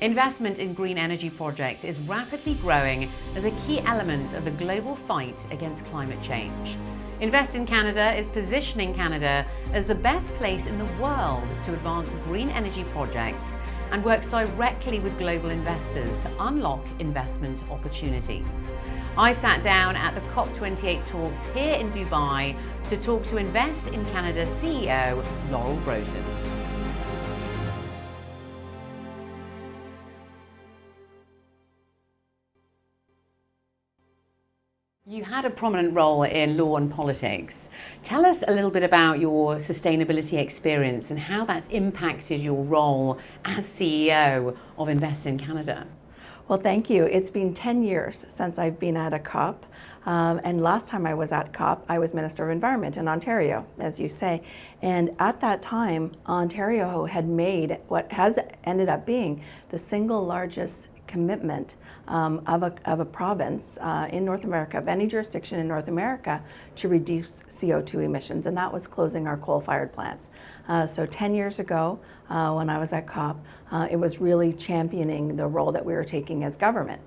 Investment in green energy projects is rapidly growing as a key element of the global fight against climate change. Invest in Canada is positioning Canada as the best place in the world to advance green energy projects and works directly with global investors to unlock investment opportunities. I sat down at the COP28 talks here in Dubai to talk to Invest in Canada CEO Laurel Broten. You had a prominent role in law and politics. Tell us a little bit about your sustainability experience and how that's impacted your role as CEO of Invest in Canada. Well, thank you. It's been 10 years since I've been at a COP. And last time I was at COP, I was Minister of Environment in Ontario, as you say. And at that time, Ontario had made what has ended up being the single largest commitment of a province in North America, of any jurisdiction in North America, to reduce CO2 emissions, and that was closing our coal-fired plants. So 10 years ago, when I was at COP, it was really championing the role that we were taking as government.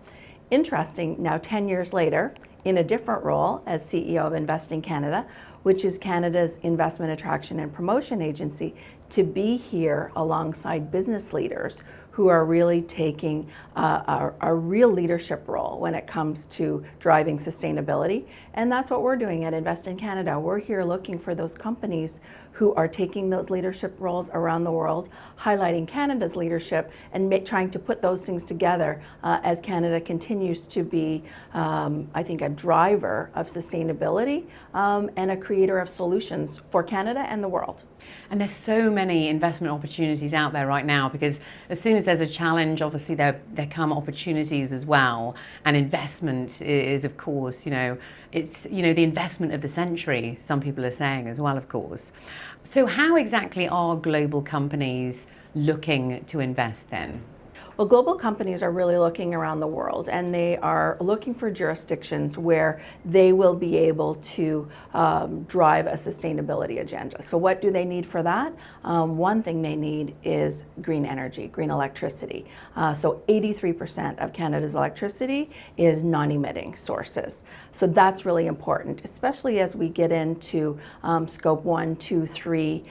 Interesting, now 10 years later, in a different role as CEO of Invest in Canada, which is Canada's investment attraction and promotion agency, to be here alongside business leaders who are really taking a real leadership role when it comes to driving sustainability. And that's what we're doing at Invest in Canada. We're here looking for those companies who are taking those leadership roles around the world, highlighting Canada's leadership and trying to put those things together as Canada continues to be, I think, a driver of sustainability and a creator of solutions for Canada and the world. And there's so many investment opportunities out there right now, because as soon as there's a challenge, obviously there come opportunities as well. And investment is, of course, it's, the investment of the century, some people are saying as well, of course. So how exactly are global companies looking to invest then? Well, global companies are really looking around the world, and they are looking for jurisdictions where they will be able to drive a sustainability agenda. So what do they need for that? One thing they need is green energy, green electricity. So 83% of Canada's electricity is non-emitting sources. So that's really important, especially as we get into scope 1, 2, 3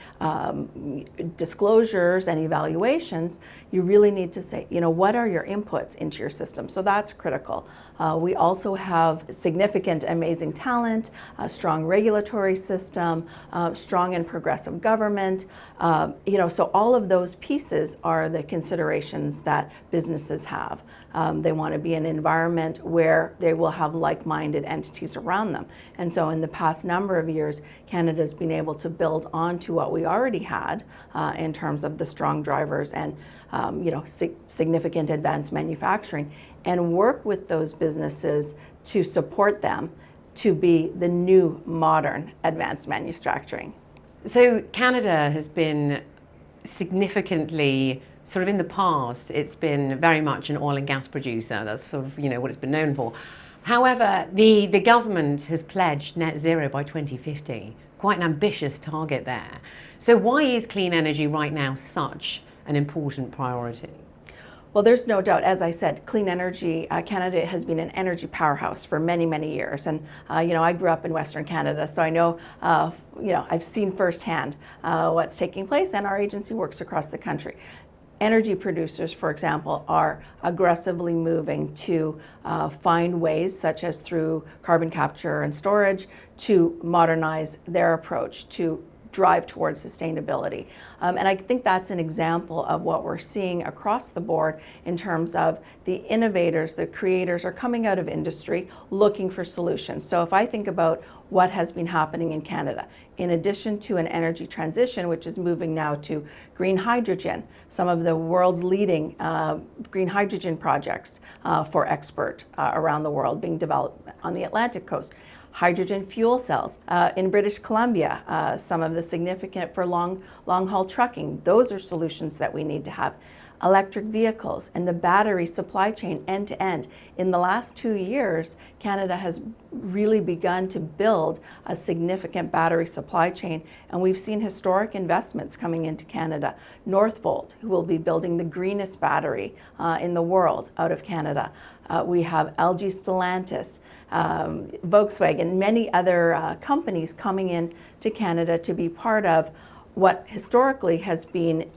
disclosures and evaluations. You really need to say, what are your inputs into your system? So that's critical. We also have significant, amazing talent, a strong regulatory system, strong and progressive government. So all of those pieces are the considerations that businesses have. They want to be in an environment where they will have like-minded entities around them. And so in the past number of years, Canada's been able to build onto what we already had in terms of the strong drivers and significant advanced manufacturing, and work with those businesses to support them to be the new modern advanced manufacturing. So Canada has been significantly, sort of in the past, it's been very much an oil and gas producer. That's sort of, what it's been known for. However, the government has pledged net zero by 2050, quite an ambitious target there. So why is clean energy right now such an important priority? Well, there's no doubt, as I said, clean energy, Canada has been an energy powerhouse for many, many years. And, I grew up in Western Canada, so I know, I've seen firsthand what's taking place, and our agency works across the country. Energy producers, for example, are aggressively moving to find ways, such as through carbon capture and storage, to modernize their approach to drive towards sustainability. And I think that's an example of what we're seeing across the board in terms of the innovators, the creators are coming out of industry looking for solutions. So if I think about what has been happening in Canada, in addition to an energy transition, which is moving now to green hydrogen, some of the world's leading green hydrogen projects for export around the world being developed on the Atlantic coast. Hydrogen fuel cells in British Columbia, some of the significant for long haul trucking. Those are solutions that we need to have. electric vehicles and the battery supply chain end to end. In the last 2 years, Canada has really begun to build a significant battery supply chain, and we've seen historic investments coming into Canada. Northvolt, who will be building the greenest battery in the world out of Canada. We have LG Stellantis, Volkswagen, many other companies coming in to Canada to be part of what historically has been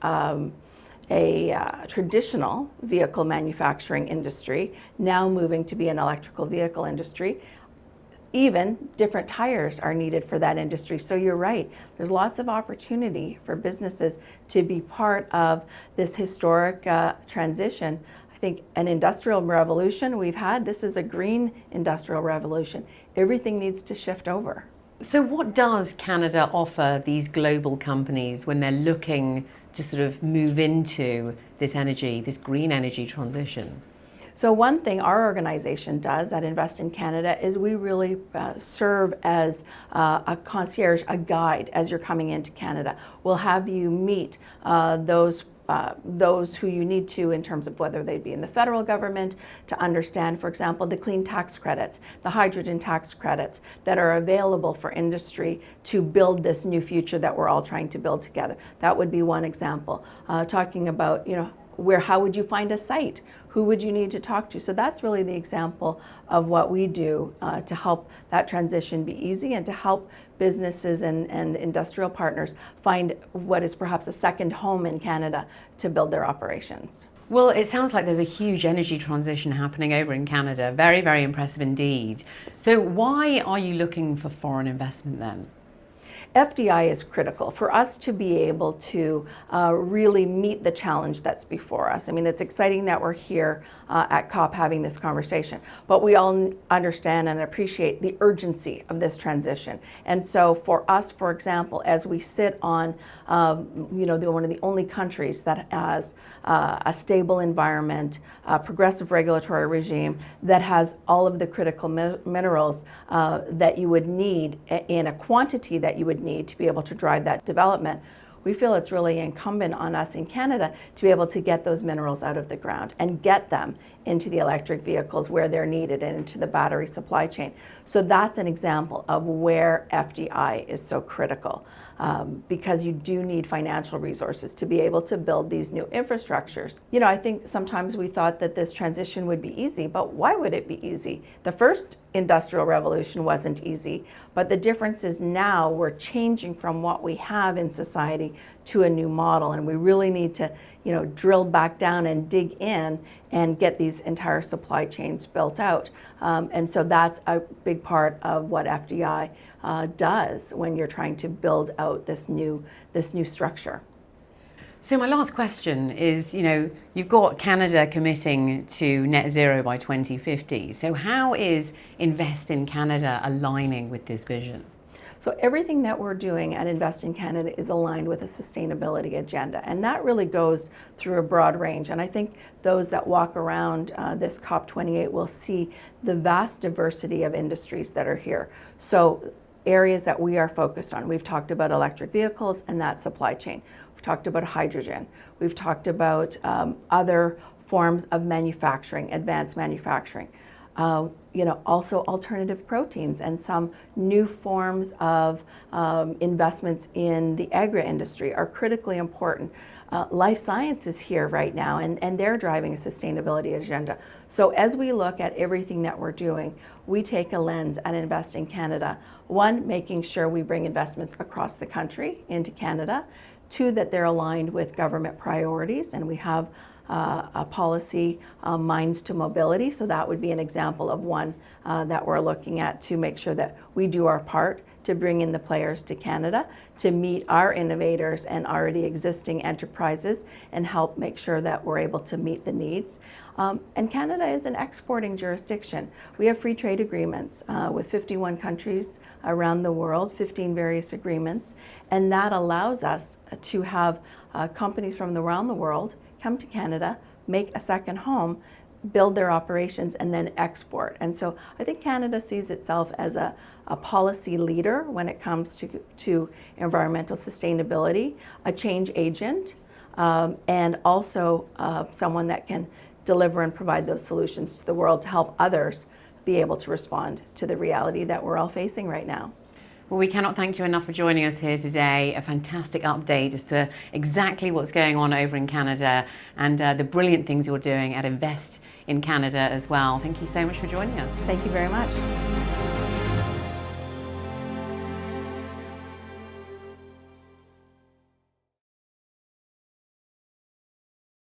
a traditional vehicle manufacturing industry, now moving to be an electrical vehicle industry. Even different tires are needed for that industry. So you're right, there's lots of opportunity for businesses to be part of this historic transition. I think an industrial revolution we've had, this is a green industrial revolution. Everything needs to shift over. So what does Canada offer these global companies when they're looking to sort of move into this energy, this green energy transition? So one thing our organization does at Invest in Canada is we really serve as a concierge, a guide as you're coming into Canada. We'll have you meet those who you need to in terms of whether they be in the federal government to understand, for example, the clean tax credits, the hydrogen tax credits that are available for industry to build this new future that we're all trying to build together. That would be one example. Talking about, how would you find a site? Who would you need to talk to? So that's really the example of what we do to help that transition be easy and to help businesses and industrial partners find what is perhaps a second home in Canada to build their operations. Well, it sounds like there's a huge energy transition happening over in Canada. Very, very impressive indeed. So why are you looking for foreign investment then? FDI is critical for us to be able to really meet the challenge that's before us. I mean, it's exciting that we're here at COP having this conversation, but we all understand and appreciate the urgency of this transition. And so for us, for example, as we sit on, one of the only countries that has a stable environment, a progressive regulatory regime that has all of the critical minerals that you would need in a quantity that you would need to be able to drive that development, we feel it's really incumbent on us in Canada to be able to get those minerals out of the ground and get them into the electric vehicles where they're needed and into the battery supply chain. So that's an example of where FDI is so critical, because you do need financial resources to be able to build these new infrastructures. I think sometimes we thought that this transition would be easy, but why would it be easy? The first industrial revolution wasn't easy, but the difference is now we're changing from what we have in society to a new model, and we really need to drill back down and dig in and get these entire supply chains built out. And so that's a big part of what FDI does when you're trying to build out this new structure. So my last question is, you've got Canada committing to net zero by 2050. So how is Invest in Canada aligning with this vision? So everything that we're doing at Invest in Canada is aligned with a sustainability agenda, and that really goes through a broad range. And I think those that walk around this COP28 will see the vast diversity of industries that are here. So areas that we are focused on, we've talked about electric vehicles and that supply chain. We've talked about hydrogen. We've talked about other forms of manufacturing, advanced manufacturing. Also alternative proteins and some new forms of investments in the agri industry are critically important. Life science is here right now, and they're driving a sustainability agenda. So as we look at everything that we're doing, we take a lens at Invest in Canada. One, making sure we bring investments across the country into Canada. Two, that they're aligned with government priorities, and we have a policy, Minds to Mobility. So that would be an example of one that we're looking at to make sure that we do our part to bring in the players to Canada, to meet our innovators and already existing enterprises and help make sure that we're able to meet the needs. And Canada is an exporting jurisdiction. We have free trade agreements with 51 countries around the world, 15 various agreements, and that allows us to have companies from around the world come to Canada, make a second home, build their operations, and then export. And so I think Canada sees itself as a policy leader when it comes to environmental sustainability, a change agent, and also someone that can deliver and provide those solutions to the world to help others be able to respond to the reality that we're all facing right now. Well, we cannot thank you enough for joining us here today. A fantastic update as to exactly what's going on over in Canada and the brilliant things you're doing at Invest in Canada as well. Thank you so much for joining us. Thank you very much.